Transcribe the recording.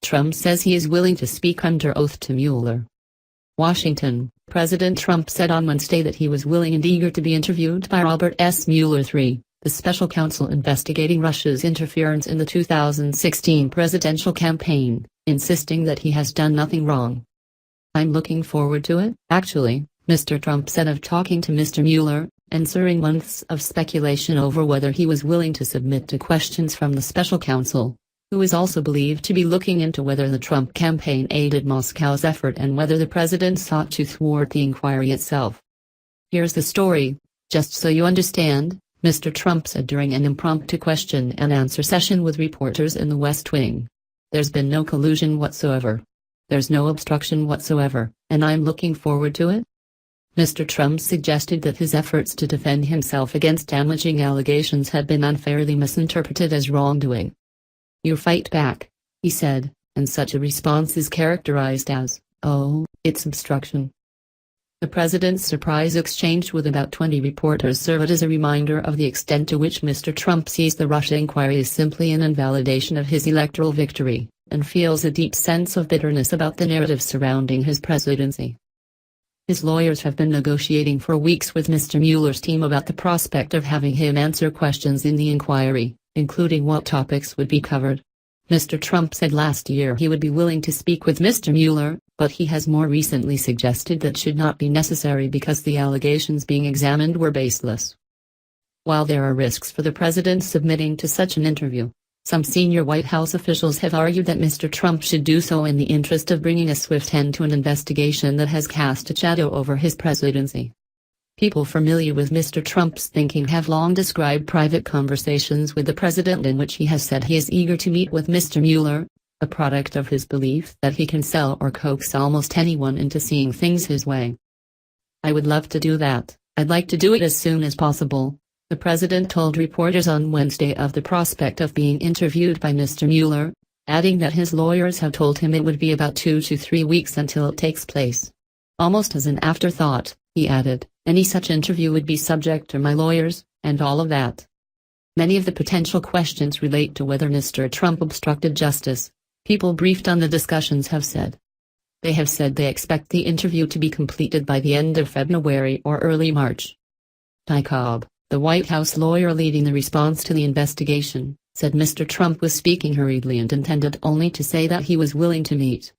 Trump says he is willing to speak under oath to Mueller. Washington, President Trump said on Wednesday that he was willing and eager to be interviewed by Robert S. Mueller III, the special counsel investigating Russia's interference in the 2016 presidential campaign, insisting that he has done nothing wrong. "I'm looking forward to it, actually," Mr. Trump said of talking to Mr. Mueller, answering months of speculation over whether he was willing to submit to questions from the special counsel, who is also believed to be looking into whether the Trump campaign aided Moscow's effort and whether the president sought to thwart the inquiry itself. "Here's the story, just so you understand," Mr. Trump said during an impromptu question-and-answer session with reporters in the West Wing. "There's been no collusion whatsoever. There's no obstruction whatsoever, and I'm looking forward to it." Mr. Trump suggested that his efforts to defend himself against damaging allegations had been unfairly misinterpreted as wrongdoing. "You fight back," he said, "and such a response is characterized as, 'Oh, it's obstruction.'" The president's surprise exchange with about 20 reporters served as a reminder of the extent to which Mr. Trump sees the Russia inquiry as simply an invalidation of his electoral victory, and feels a deep sense of bitterness about the narrative surrounding his presidency. His lawyers have been negotiating for weeks with Mr. Mueller's team about the prospect of having him answer questions in the inquiry, including what topics would be covered. Mr. Trump said last year he would be willing to speak with Mr. Mueller, but he has more recently suggested that should not be necessary because the allegations being examined were baseless. While there are risks for the president submitting to such an interview, some senior White House officials have argued that Mr. Trump should do so in the interest of bringing a swift end to an investigation that has cast a shadow over his presidency. People familiar with Mr. Trump's thinking have long described private conversations with the president in which he has said he is eager to meet with Mr. Mueller, a product of his belief that he can sell or coax almost anyone into seeing things his way. "I would love to do that. I'd like to do it as soon as possible," the president told reporters on Wednesday of the prospect of being interviewed by Mr. Mueller, adding that his lawyers have told him it would be about 2 to 3 weeks until it takes place. Almost as an afterthought, he added, "Any such interview would be subject to my lawyers, and all of that." Many of the potential questions relate to whether Mr. Trump obstructed justice, people briefed on the discussions have said. They have said they expect the interview to be completed by the end of February or early March. Ty Cobb, the White House lawyer leading the response to the investigation, said Mr. Trump was speaking hurriedly and intended only to say that he was willing to meet.